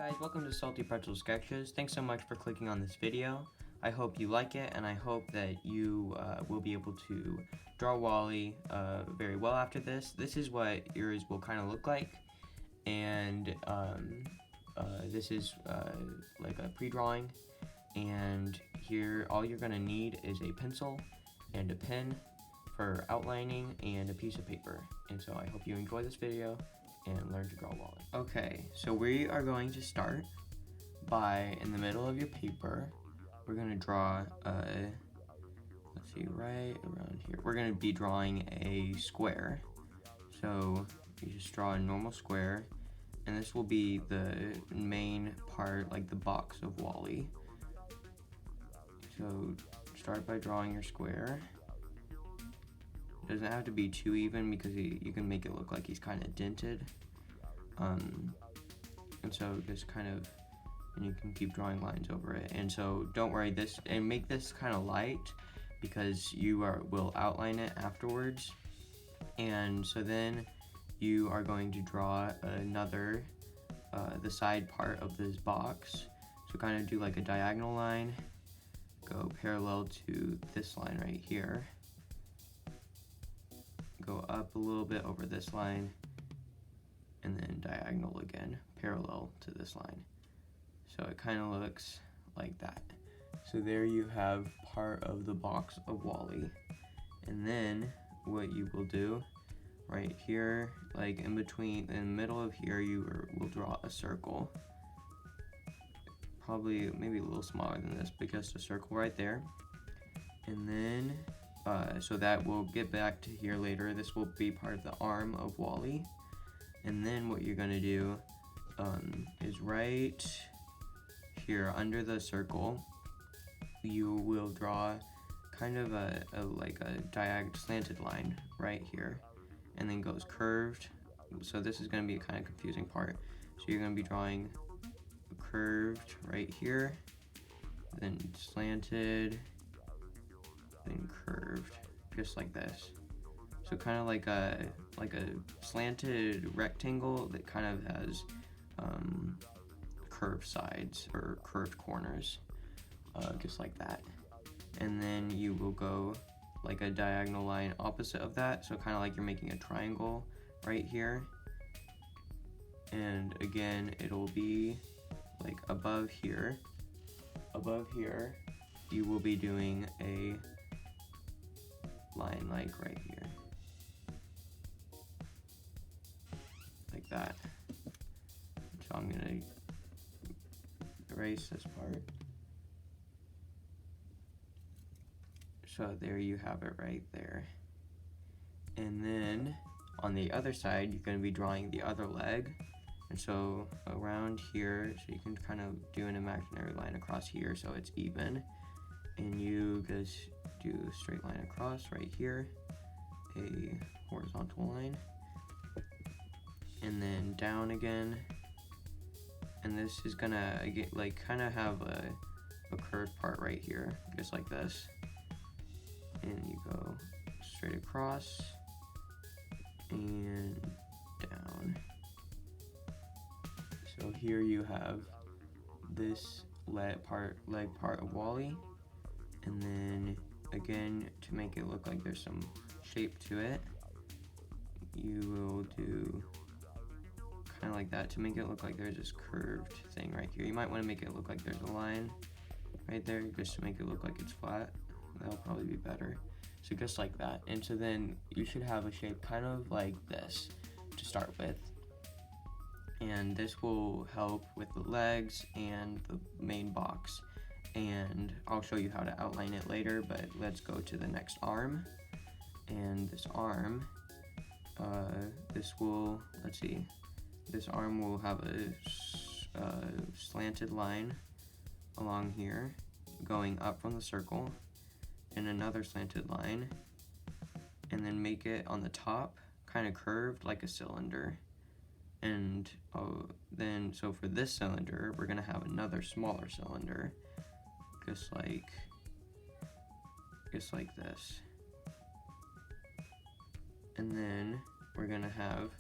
guys, welcome to Salty Pretzel Sketches. Thanks so much for clicking on this video. I hope you like it, and I hope that you will be able to draw WALL-E very well after this. This is what yours will kind of look like, and this is like a pre-drawing, and here all you're going to need is a pencil and a pen for outlining and a piece of paper. And so I hope you enjoy this video and learn to draw WALL-E. Okay, so we are going to start by, in the middle of your paper, we're going to draw let's see, right around here, we're going to be drawing a square. So you just draw a normal square, and this will be the main part, like the box of WALL-E. So start by drawing your square. It doesn't have to be too even because you can make it look like he's kind of dented. And so just kind of, and you can keep drawing lines over it. And so don't worry, this, and make this kind of light because you will outline it afterwards. And so then you are going to draw another, the side part of this box. So kind of do like a diagonal line, go parallel to this line right here. Go up a little bit over this line, and then diagonal again, parallel to this line. So it kind of looks like that. So there you have part of the box of WALL-E. And then what you will do right here, like in between, in the middle of here, you will draw a circle. Probably maybe a little smaller than this, but just a circle right there. And then so that we'll get back to here later. This will be part of the arm of WALL-E. And then what you're gonna do is right here under the circle, you will draw kind of like a slanted line right here, and then goes curved. So this is gonna be a kind of confusing part. So you're gonna be drawing curved right here, then slanted, then curved, just like this. So kind of like a slanted rectangle that kind of has curved sides or curved corners, just like that. And then you will go like a diagonal line opposite of that, so kind of like you're making a triangle right here. And again, it'll be like above here. Above here, you will be doing a line like right here, like that. So I'm gonna erase this part. So there you have it right there. And then on the other side, you're gonna be drawing the other leg. And so around here, so you can kind of do an imaginary line across here so it's even. And you just do a straight line across right here, a horizontal line, and then down again. And this is gonna get like kind of have a curved part right here, just like this. And you go straight across and down. So here you have this leg part of WALL-E, and then again, to make it look like there's some shape to it, you will do kind of like that to make it look like there's this curved thing right here. You might want to make it look like there's a line right there just to make it look like it's flat. That'll probably be better. So just like that. And so then you should have a shape kind of like this to start with. And this will help with the legs and the main box. And I'll show you how to outline it later, but let's go to the next arm. And this arm, this arm will have a slanted line along here, going up from the circle, and another slanted line, and then make it on the top kind of curved like a cylinder. And then, so for this cylinder, we're gonna have another smaller cylinder, just like this. And then we're gonna have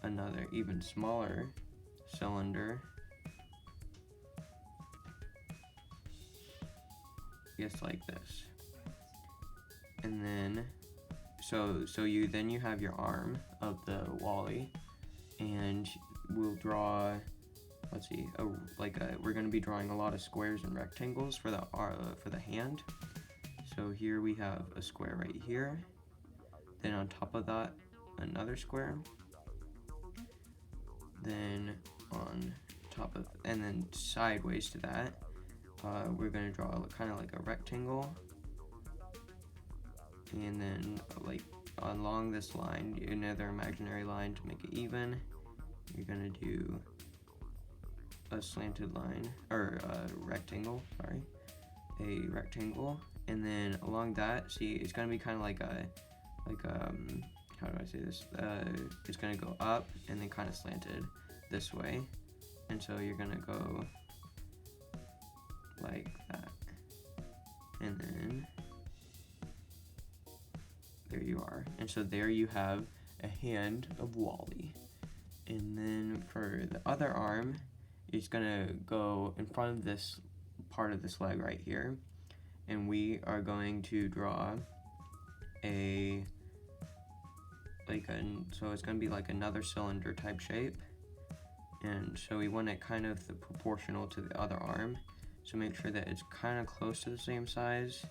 another even smaller cylinder just like this. And then you have your arm of the Wally, and we'll draw, let's see, we're going to be drawing a lot of squares and rectangles for the hand. So here we have a square right here, then on top of that another square, then on top of, and then sideways to that, we're going to draw kind of like a rectangle, and then like along this line, another imaginary line to make it even, you're going to do a slanted line, or a rectangle, and then along that, see, it's going to be kind of like how do I say this, it's going to go up and then kind of slanted this way, and so you're going to go like that, and then there you are. And so there you have a hand of Wally. And then for the other arm, it's gonna go in front of this part of this leg right here, and we are going to draw so it's gonna be like another cylinder type shape, and so we want it kind of proportional to the other arm, so make sure that it's kind of close to the same size,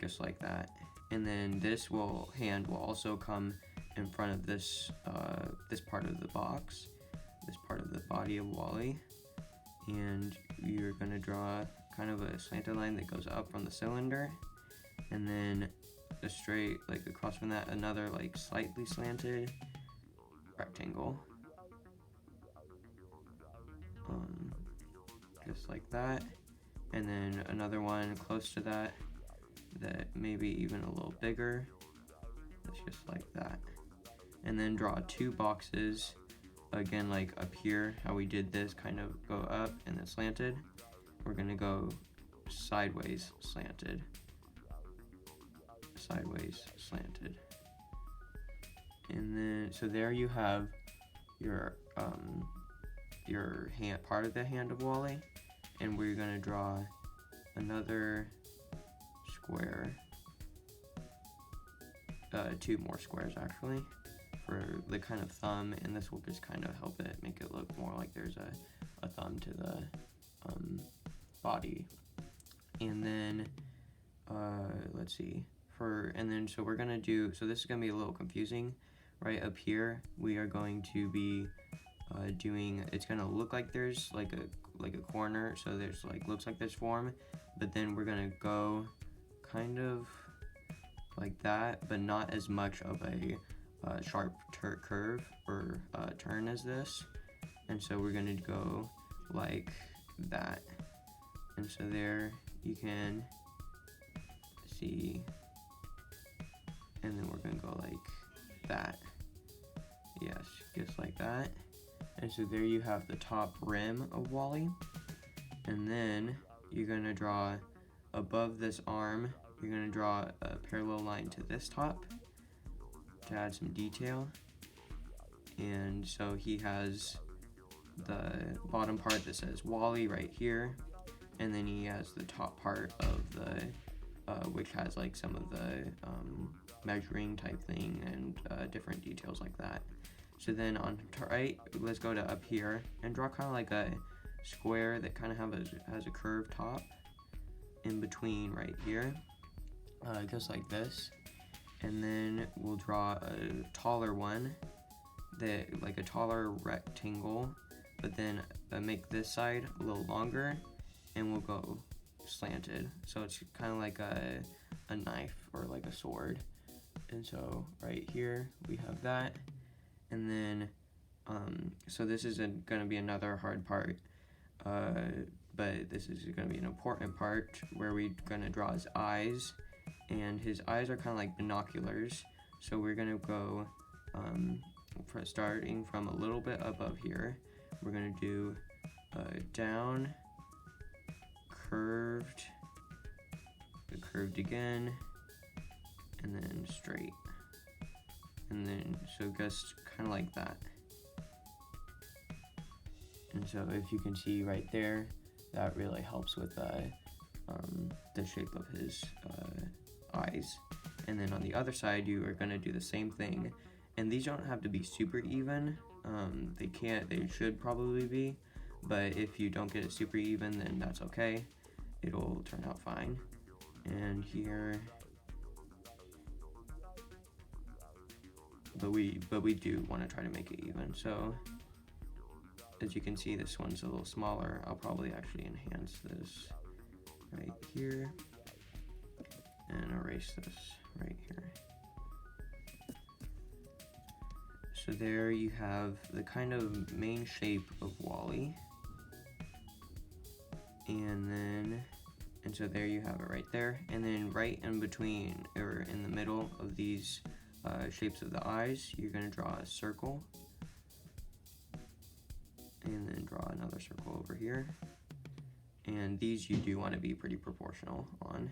just like that. And then this hand will also come in front of this this part of the box, this part of the body of Wally, and you're going to draw kind of a slanted line that goes up from the cylinder, and then a straight, like across from that, another like slightly slanted rectangle, just like that, and then another one close to that maybe even a little bigger. It's just like that. And then draw two boxes, again like up here, how we did this, kind of go up and then slanted. We're gonna go sideways slanted. And then, so there you have your hand, part of the hand of Wally, and we're gonna draw another square, two more squares actually, for the kind of thumb, and this will just kind of help it make it look more like there's a thumb to the body. And then let's see, so we're gonna do, so this is gonna be a little confusing. Right up here we are going to be doing, it's gonna look like there's like a corner, so there's looks like this form, but then we're gonna go kind of like that, but not as much of a sharp curve or turn as this, and so we're gonna go like that. And so there you can see, and then we're gonna go like that, yes, just like that. And so there you have the top rim of Wally, and then you're gonna draw above this arm, you're going to draw a parallel line to this top to add some detail. And so he has the bottom part that says Wally right here, and then he has the top part of the which has like some of the measuring type thing and different details like that. So then on right, let's go to up here and draw kind of like a square that kind of has a curved top in between right here, just like this. And then we'll draw a taller one, that like a taller rectangle, but then make this side a little longer, and we'll go slanted, so it's kind of like a knife or like a sword. And so right here we have that, and then so this is going to be another hard part, but this is going to be an important part where we're going to draw his eyes, and his eyes are kind of like binoculars. So we're going to go starting from a little bit above here, we're going to do down, curved again, and then straight, and then so just kind of like that. And so if you can see right there, that really helps with the shape of his eyes. And then on the other side, you are going to do the same thing. And these don't have to be super even. They should probably be. But if you don't get it super even, then that's okay. It'll turn out fine. And here, but we do want to try to make it even. So as you can see, this one's a little smaller. I'll probably actually enhance this right here and erase this right here. So there you have the kind of main shape of WALL-E. And so there you have it right there. And then right in between, or in the middle of these shapes of the eyes, you're going to draw a circle. And then draw another circle over here. And these you do want to be pretty proportional on.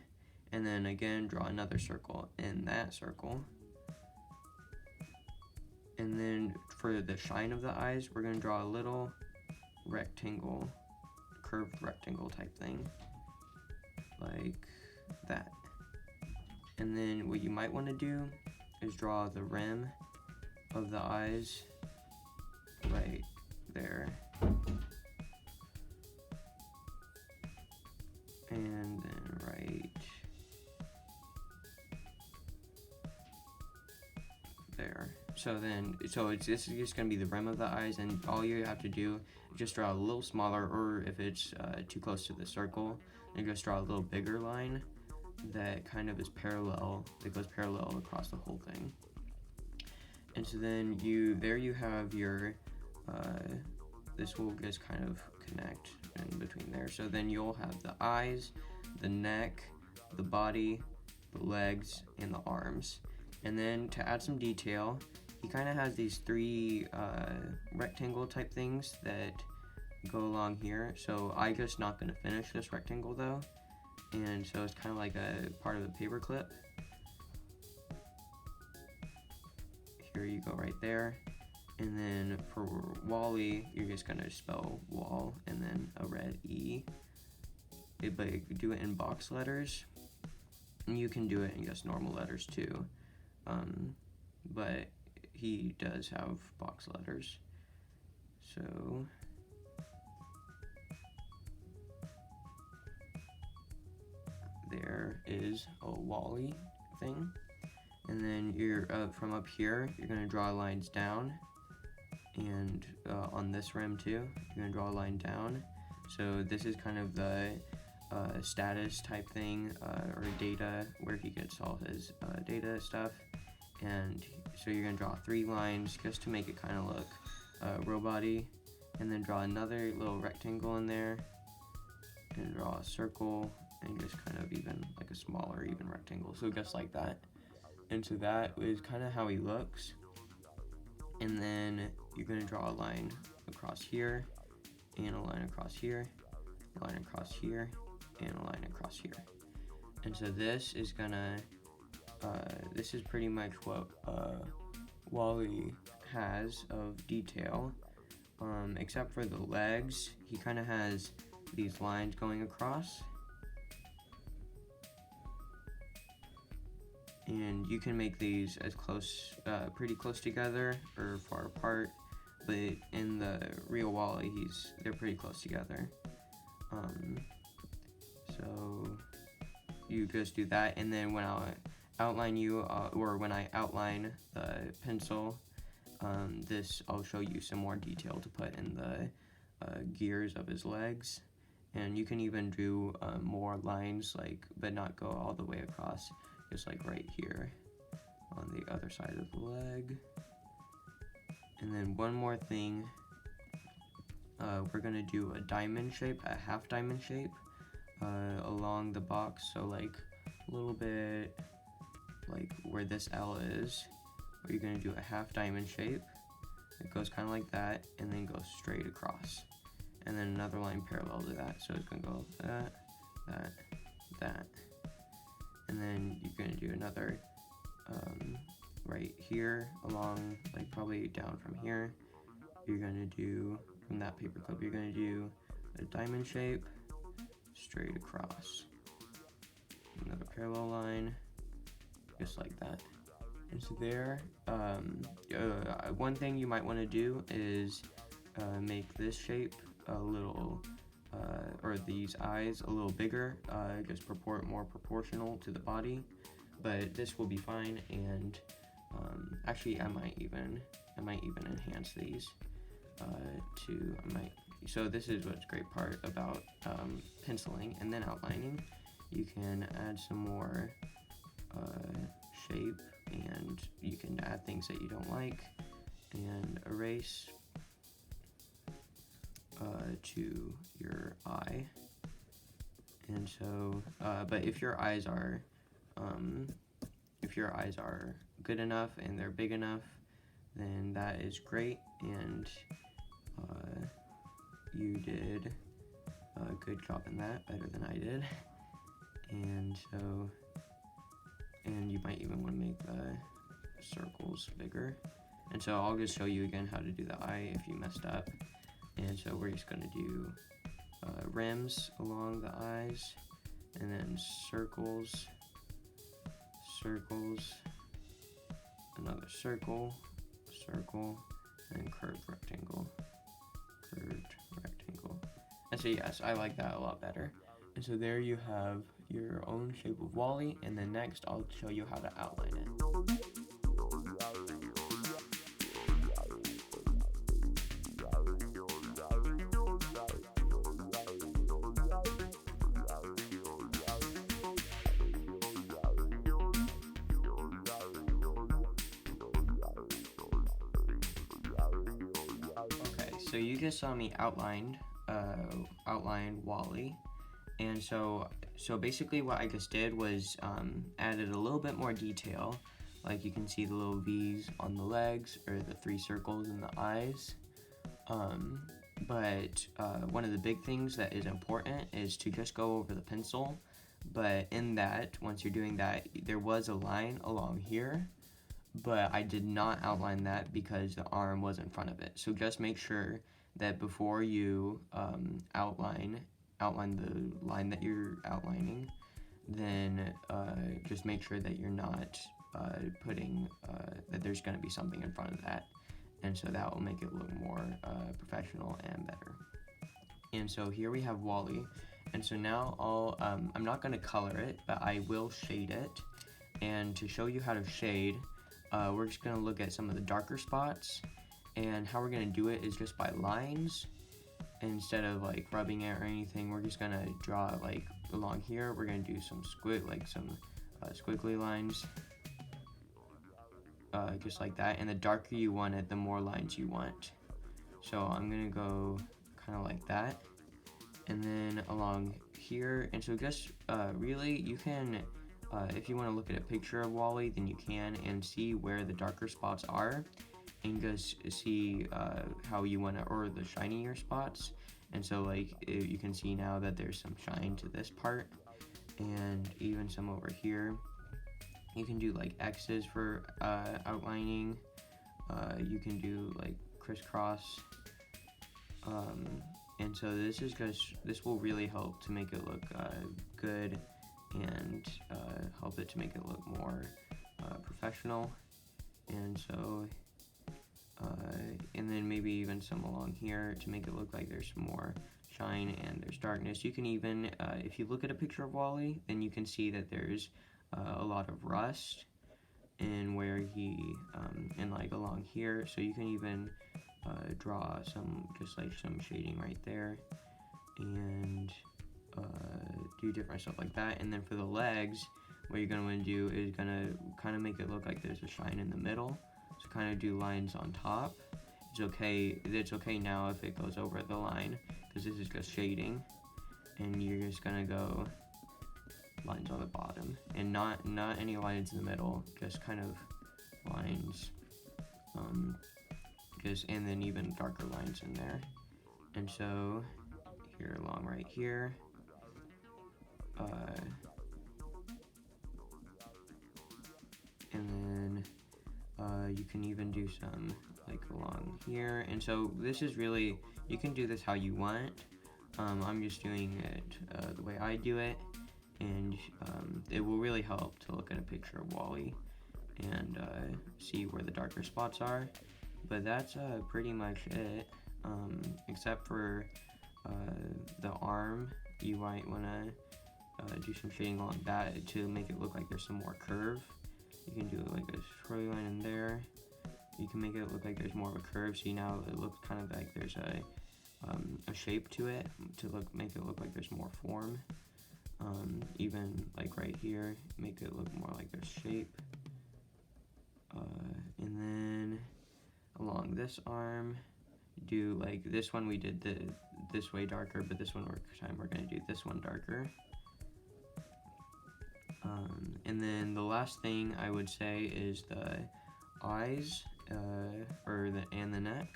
And then again, draw another circle in that circle. And then for the shine of the eyes, we're going to draw a little rectangle, curved rectangle type thing, like that. And then what you might want to do is draw the rim of the eyes right there. And then right there. This is just going to be the rim of the eyes, and all you have to do is just draw a little smaller, or if it's too close to the circle, then just draw a little bigger line that kind of is parallel, that goes parallel across the whole thing. And so then there you have your, this will just kind of connect in between there. So then you'll have the eyes, the neck, the body, the legs, and the arms. And then to add some detail, he kind of has these three rectangle type things that go along here. So I'm just not going to finish this rectangle though. And so it's kind of like a part of a paper clip. Here you go right there. And then for WALL-E, you're just going to spell wall and then a red E. But you do it in box letters. And you can do it in just normal letters too. But he does have box letters. So there is a WALL-E thing. And then you're from up here, you're going to draw lines down. And on this rim too, you're going to draw a line down. So this is kind of the status type thing, or data, where he gets all his data stuff. And so you're going to draw 3 lines just to make it kind of look robot-y. And then draw another little rectangle in there. And draw a circle. And just kind of even like a smaller even rectangle. So just like that. And so that is kind of how he looks. And then you're going to draw a line across here. And a line across here. A line across here. And a line across here. And so this is gonna, this is pretty much what WALL-E has of detail, except for the legs. He kind of has these lines going across, and you can make these as close, pretty close together or far apart, but in the real WALL-E, they're pretty close together. So you just do that, and then when I outline when I outline the pencil, I'll show you some more detail to put in the gears of his legs, and you can even do more lines, but not go all the way across, just like right here on the other side of the leg. And then one more thing, we're gonna do a diamond shape, a half diamond shape, along the box. So like a little bit like where this L is, where you're gonna do a half diamond shape. It goes kind of like that, and then goes straight across, and then another line parallel to that. So it's gonna go that, that, that, and then you're gonna do another right here along, like probably down from here. You're gonna do from that paper clip. You're gonna do a diamond shape straight across, another parallel line, just like that. And so there, one thing you might want to do is make this shape a little, or these eyes a little bigger, just more proportional to the body. But this will be fine, and actually I might even enhance these so this is what's great part about penciling and then outlining. You can add some more shape, and you can add things that you don't like and erase to your eye. And so but if your eyes are good enough and they're big enough, then that is great, and you did a good job in that, better than I did. And so, and you might even want to make the circles bigger. And so I'll just show you again how to do the eye if you messed up. And so we're just going to do rims along the eyes, and then circles, another circle, and curved rectangle. And so yes, I like that a lot better. And so there you have your own shape of WALL-E, and then next I'll show you how to outline it. So you just saw me outline WALL-E, and so basically what I just did was added a little bit more detail. Like you can see the little V's on the legs, or the 3 circles in the eyes. But one of the big things that is important is to just go over the pencil. But in that, once you're doing that, there was a line along here, but I did not outline that because the arm was in front of it. So just make sure that before you outline the line that you're outlining, then just make sure that you're not putting that there's going to be something in front of that, and so that will make it look more professional and better. And so here we have WALL-E, and so now I'm not going to color it, but I will shade it. And to show you how to shade, we're just going to look at some of the darker spots, and how we're going to do it is just by lines. Instead of like rubbing it or anything, we're just going to draw like along here. We're going to do some squiggly lines, just like that. And the darker you want it, the more lines you want. So I'm going to go kind of like that, and then along here. And so just really, you can if you want to look at a picture of WALL-E, then you can, and see where the darker spots are, and just see how you want to, or the shinier spots. And so like you can see now that there's some shine to this part, and even some over here. You can do like X's for outlining. You can do like crisscross. And so this will really help to make it look good, and help it to make it look more professional. And so and then maybe even some along here to make it look like there's some more shine and there's darkness. You can even if you look at a picture of WALL-E, then you can see that there's a lot of rust and where he and like along here. So you can even draw some shading right there, and do different stuff like that. And then for the legs, what you're going to want to do is going to kind of make it look like there's a shine in the middle. So kind of do lines on top. It's okay now if it goes over the line, because this is just shading, and you're just going to go lines on the bottom, and not any lines in the middle, just kind of lines, and then even darker lines in there. And so here along right here, and then you can even do some like along here. And so this is really, you can do this how you want. I'm just doing it the way I do it. and it will really help to look at a picture of Wall-E and see where the darker spots are. But that's pretty much it, except for the arm. You might want to do some shading along that to make it look like there's some more curve. You can do like a swirly line in there. You can make it look like there's more of a curve, so now it looks kind of like there's a shape to it to make it look like there's more form. Even like right here, make it look more like there's shape. And then along this arm, do like this one we did this way darker, but this one we're gonna do this one darker. And then the last thing I would say is the eyes, and the neck,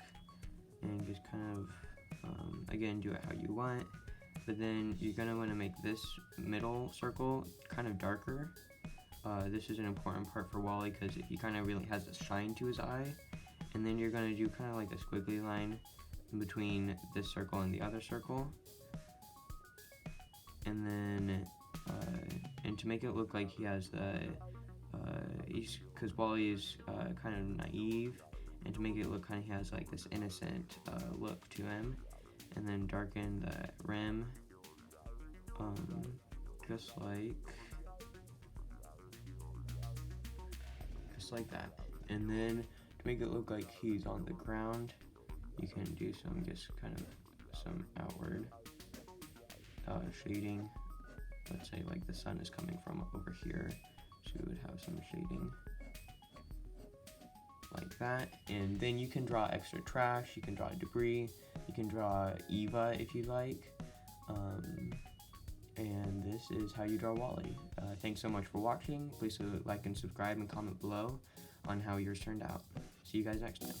and just kind of again do it how you want. But then you're gonna want to make this middle circle kind of darker. This is an important part for Wall-E because he kind of really has a shine to his eye. And then you're gonna do kind of like a squiggly line in between this circle and the other circle. And then, and to make it look like he has because Wall-E is kind of naive, and to make it look kind of he has like this innocent look to him. And then darken the rim, just like that. And then to make it look like he's on the ground, you can do some outward shading. Let's say like the sun is coming from over here, so we would have some shading like that. And then you can draw extra trash, you can draw debris, you can draw Eva if you like. And this is how you draw Wall-E. Thanks so much for watching. Please like and subscribe and comment below on how yours turned out. See you guys next time.